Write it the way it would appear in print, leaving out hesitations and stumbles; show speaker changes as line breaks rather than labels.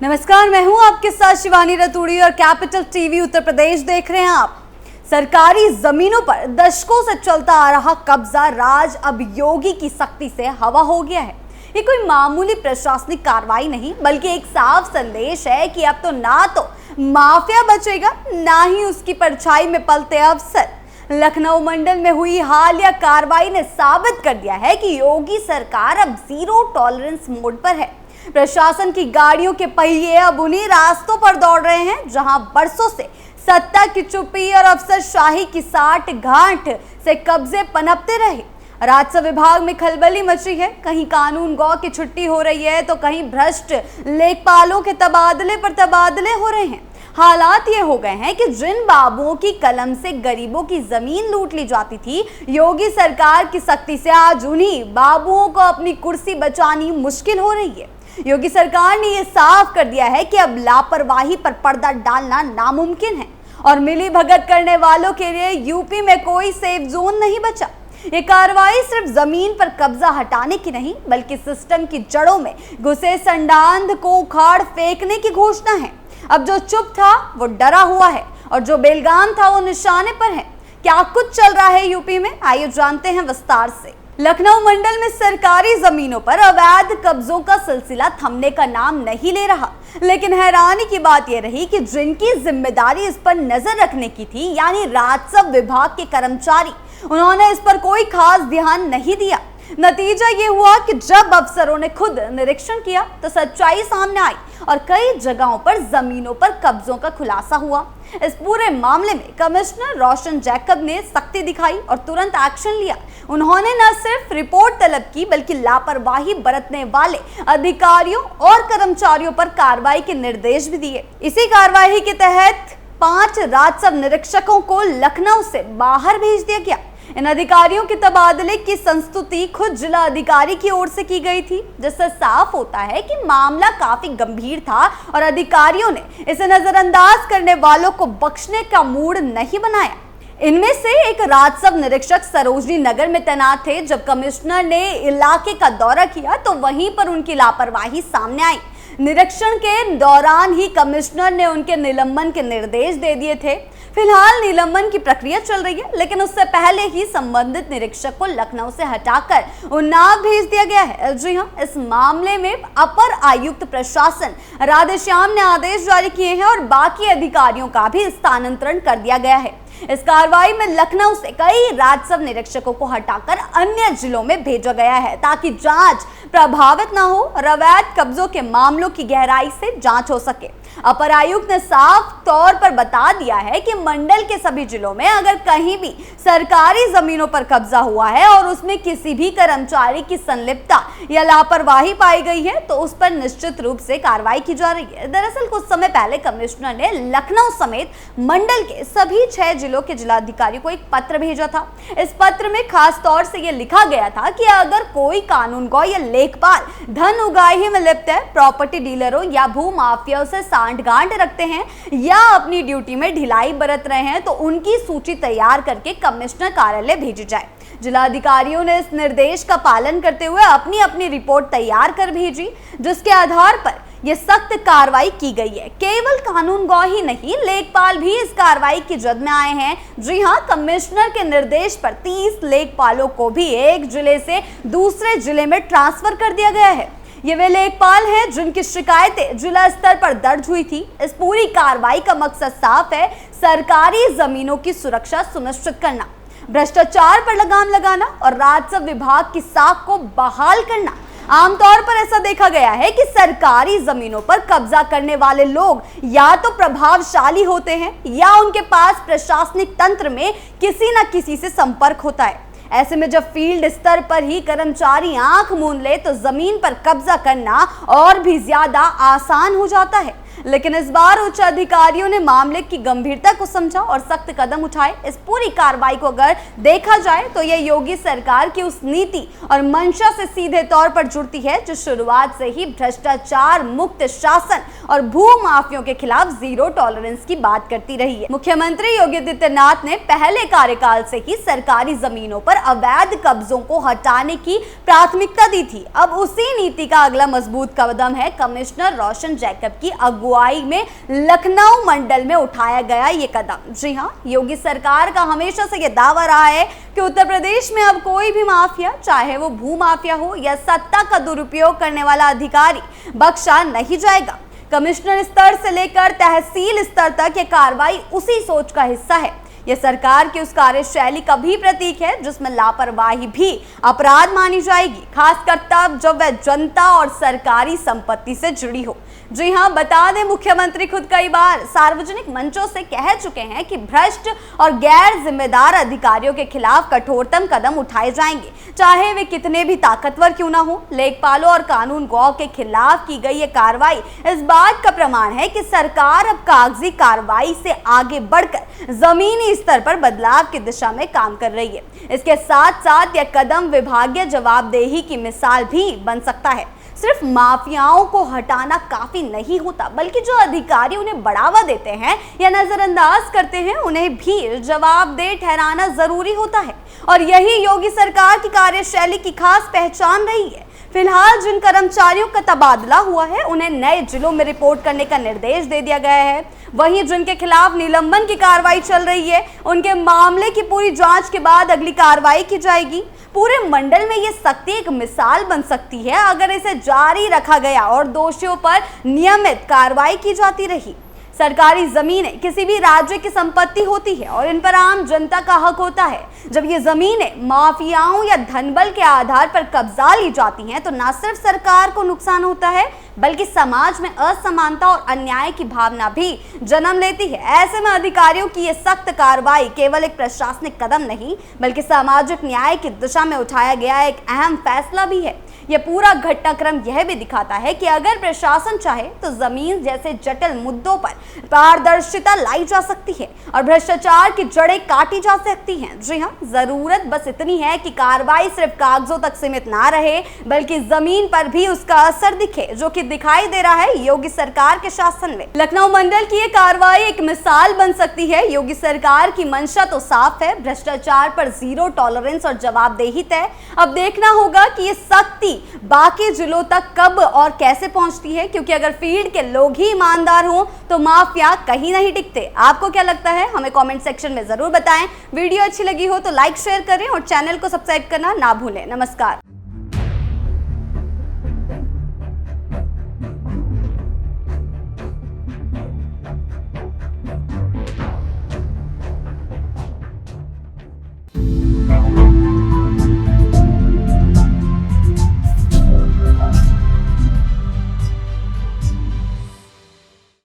नमस्कार, मैं हूं आपके साथ शिवानी रतूड़ी और कैपिटल टीवी उत्तर प्रदेश देख रहे हैं आप। सरकारी जमीनों पर दशकों से चलता आ रहा कब्जा राज अब योगी की सख्ती से हवा हो गया है। ये कोई मामूली प्रशासनिक कार्रवाई नहीं बल्कि एक साफ संदेश है कि अब तो ना तो माफिया बचेगा, ना ही उसकी परछाई में पलते अफसर। लखनऊ मंडल में हुई हालिया कार्रवाई ने साबित कर दिया है कि योगी सरकार अब जीरो टॉलरेंस मोड पर है। प्रशासन की गाड़ियों के पहिए अब उन्हीं रास्तों पर दौड़ रहे हैं जहां बरसों से सत्ता की चुप्पी और अफसरशाही की साठ गांठ से कब्जे पनपते रहे। राजस्व विभाग में खलबली मची है, कहीं कानून गौ की छुट्टी हो रही है तो कहीं भ्रष्ट लेखपालों के तबादले पर तबादले हो रहे हैं। हालात ये हो गए हैं कि जिन बाबुओं की कलम से गरीबों की जमीन लूट ली जाती थी, योगी सरकार की सख्ती से आज उन्हीं बाबुओं को अपनी कुर्सी बचानी मुश्किल हो रही है। योगी सरकार ने यह साफ कर दिया है कि अब लापरवाही पर पर्दा डालना नामुमकिन है और मिली भगत करने वालों के लिए यूपी में कोई सेफ जोन नहीं बचा। ये कार्रवाई सिर्फ जमीन पर कब्जा हटाने की नहीं बल्कि सिस्टम की जड़ों में घुसे संडांध को उखाड़ फेंकने की घोषणा है। अब जो चुप था वो डरा हुआ है और जो बेलगाम था वो निशाने पर है। क्या कुछ चल रहा है यूपी में, आइए जानते हैं विस्तार से। लखनऊ मंडल में सरकारी जमीनों पर अवैध कब्जों का सिलसिला थमने का नाम नहीं ले रहा, लेकिन हैरानी की बात यह रही कि जिनकी जिम्मेदारी इस पर नजर रखने की थी, यानी राजस्व विभाग के कर्मचारी, उन्होंने इस पर कोई खास ध्यान नहीं दिया। नतीजा ये हुआ कि जब अफसरों ने खुद निरीक्षण किया तो सच्चाई सामने आई और कई जगहों पर जमीनों पर कब्जों का खुलासा हुआ। इस पूरे मामले में कमिश्नर रोशन जैकब ने सख्ती दिखाई और तुरंत एक्शन लिया। उन्होंने न सिर्फ रिपोर्ट तलब की बल्कि लापरवाही बरतने वाले अधिकारियों और कर्मचारियों पर कार्रवाई के निर्देश भी दिए। इसी कार्रवाई के तहत 5 राजस्व निरीक्षकों को लखनऊ से बाहर भेज दिया गया। इन अधिकारियों के तबादले की संस्तुति खुद जिला अधिकारी की ओर से की गई थी, जिससे साफ होता है कि मामला काफी गंभीर था और अधिकारियों ने इसे नजरअंदाज करने वालों को बख्शने का मूड नहीं बनाया। इनमें से एक राजस्व निरीक्षक सरोजनी नगर में तैनात थे। जब कमिश्नर ने इलाके का दौरा किया तो वहीं पर उनकी लापरवाही सामने आई। निरीक्षण के दौरान ही कमिश्नर ने उनके निलंबन के निर्देश दे दिए थे। फिलहाल निलंबन की प्रक्रिया चल रही है, लेकिन उससे पहले ही संबंधित निरीक्षक को लखनऊ से हटाकर उन्नाव भेज दिया गया है। जी हां, इस मामले में अपर आयुक्त प्रशासन राधेश्याम ने आदेश जारी किए हैं और बाकी अधिकारियों का भी स्थानांतरण कर दिया गया है। इस कार्रवाई में लखनऊ से कई राजस्व निरीक्षकों को हटाकर अन्य जिलों में भेजा गया है ताकि जांच प्रभावित न हो और अवैध कब्जों के मामलों की गहराई से जांच हो सके। अपर आयुक्त ने साफ तौर पर बता दिया है कि मंडल के सभी जिलों में अगर कहीं भी सरकारी जमीनों पर कब्जा हुआ है और उसमें किसी भी कर्मचारी की संलिप्तता या लापरवाही पाई गई है तो उस पर निश्चित रूप से कार्रवाई की जा रही है। दरअसल कुछ समय पहले कमिश्नर ने लखनऊ समेत मंडल के सभी 6 जिलों के जिलाधिकारियों को एक पत्र भेजा था। इस पत्र में खास तौर से यह लिखा गया था कि अगर कोई कानून गो या लेखपाल धन उगाही में लिप्त है, प्रॉपर्टी डीलरों या भू माफियाओं से सांठगांठ रखते हैं या अपनी ड्यूटी में ढिलाई बरत रहे हैं तो उनकी सूची तैयार करके कमिश्नर कार्यालय भेजी जाए। जिलाधिकारियों ने इस निर्देश का पालन करते हुए अपनी अपनी रिपोर्ट तैयार कर भेजी, जिसके आधार पर यह सख्त कार्रवाई की गई है। केवल कानून गौ ही नहीं, लेखपाल भी इस कार्रवाई की जद में आए हैं। जी हां, कमिश्नर के निर्देश पर 30 लेखपालों को भी एक जिले से दूसरे जिले में ट्रांसफर कर दिया गया है। ये वे लेखपाल हैं जिनकी शिकायतें जिला स्तर पर दर्ज हुई थी। इस पूरी कार्रवाई का मकसद साफ है, सरकारी जमीनों की सुरक्षा सुनिश्चित करना, भ्रष्टाचार पर लगाम लगाना और राजस्व विभाग की साख को बहाल करना। आमतौर पर ऐसा देखा गया है कि सरकारी जमीनों पर कब्जा करने वाले लोग या तो प्रभावशाली होते हैं या उनके पास प्रशासनिक तंत्र में किसी न किसी से संपर्क होता है। ऐसे में जब फील्ड स्तर पर ही कर्मचारी आंख मूंद ले तो जमीन पर कब्जा करना और भी ज्यादा आसान हो जाता है। लेकिन इस बार उच्च अधिकारियों ने मामले की गंभीरता को समझा और सख्त कदम उठाए। इस पूरी कार्रवाई को अगर देखा जाए तो यह योगी सरकार की उस नीति और मंशा से सीधे तौर पर जुड़ती है जो शुरुआत से ही भ्रष्टाचार मुक्त शासन और भू माफियों के खिलाफ जीरो टॉलरेंस की बात करती रही है। मुख्यमंत्री योगी आदित्यनाथ ने पहले कार्यकाल से ही सरकारी जमीनों पर अवैध कब्जों को हटाने की प्राथमिकता दी थी। अब उसी नीति का अगला मजबूत कदम है कमिश्नर रोशन जैकब की अगुवाई में लखनऊ मंडल में उठाया गया ये कदम। जी हां, योगी सरकार का हमेशा से यह दावा रहा है कि उत्तर प्रदेश में अब कोई भी माफिया, चाहे वो भू माफिया हो या सत्ता का दुरुपयोग करने वाला अधिकारी, बख्शा नहीं जाएगा। कमिश्नर स्तर से लेकर तहसील स्तर तक ये कार्रवाई उसी सोच का हिस्सा है। यह सरकार की उस कार्यशैली का भी प्रतीक है जिसमें लापरवाही भी अपराध मानी जाएगी, खासकर तब जब वह जनता और सरकारी संपत्ति से जुड़ी हो। जी हां, बता दें मुख्यमंत्री खुद कई बार सार्वजनिक मंचों से कह चुके हैं कि भ्रष्ट और गैर जिम्मेदार अधिकारियों के खिलाफ कठोरतम कदम उठाए जाएंगे, चाहे वे कितने भी ताकतवर क्यों ना हो। लेखपालों और कानून गौ के खिलाफ की गई ये कार्रवाई इस बात का प्रमाण है कि सरकार अब कागजी कार्रवाई से आगे बढ़कर जमीनी स्तर पर बदलाव की दिशा में काम कर रही है। इसके साथ साथ यह कदम विभागीय जवाबदेही की मिसाल भी बन सकता है। सिर्फ माफियाओं को हटाना काफी नहीं होता, बल्कि जो अधिकारी उन्हें बढ़ावा देते हैं या नजरअंदाज करते हैं उन्हें भी जवाबदेह ठहराना जरूरी होता है। और यही योगी सरकार की कार्यशैली की खास पहचान रही है। फिलहाल जिन कर्मचारियों का तबादला हुआ है उन्हें नए जिलों में रिपोर्ट करने का निर्देश दे दिया गया है। वहीं जिनके खिलाफ निलंबन की कार्रवाई चल रही है उनके मामले की पूरी जांच के बाद अगली कार्रवाई की जाएगी। पूरे मंडल में ये सख्ती एक मिसाल बन सकती है अगर इसे जारी रखा गया और दोषियों पर नियमित कार्रवाई की जाती रही। सरकारी जमीनें किसी भी राज्य की संपत्ति होती है और इन पर आम जनता का हक होता है। जब ये जमीनें माफियाओं या धनबल के आधार पर कब्जा ली जाती हैं तो न सिर्फ सरकार को नुकसान होता है बल्कि समाज में असमानता और अन्याय की भावना भी जन्म लेती है। ऐसे में अधिकारियों की ये सख्त कार्रवाई केवल एक प्रशासनिक कदम नहीं बल्कि सामाजिक न्याय की दिशा में उठाया गया एक अहम फैसला भी है। यह पूरा घटनाक्रम यह भी दिखाता है कि अगर प्रशासन चाहे तो जमीन जैसे जटिल मुद्दों पर पारदर्शिता लाई जा सकती है और भ्रष्टाचार की जड़ें काटी जा सकती हैं। जी हां, जरूरत बस इतनी है कि कार्रवाई सिर्फ कागजों तक सीमित ना रहे बल्कि जमीन पर भी उसका असर दिखे, जो कि दिखाई दे रहा है योगी सरकार के शासन में। लखनऊ मंडल की ये कार्रवाई एक मिसाल बन सकती है। योगी सरकार की मंशा तो साफ है, भ्रष्टाचार पर जीरो टॉलरेंस और जवाबदेही तय। अब देखना होगा कि ये सख्ती बाकी जिलों तक कब और कैसे पहुंचती है, क्योंकि अगर फील्ड के लोग ही ईमानदार हों तो माफिया कहीं नहीं टिकते। आपको क्या लगता है हमें कमेंट सेक्शन में जरूर बताएं। वीडियो अच्छी लगी हो तो लाइक शेयर करें और चैनल को सब्सक्राइब करना ना भूलें। नमस्कार।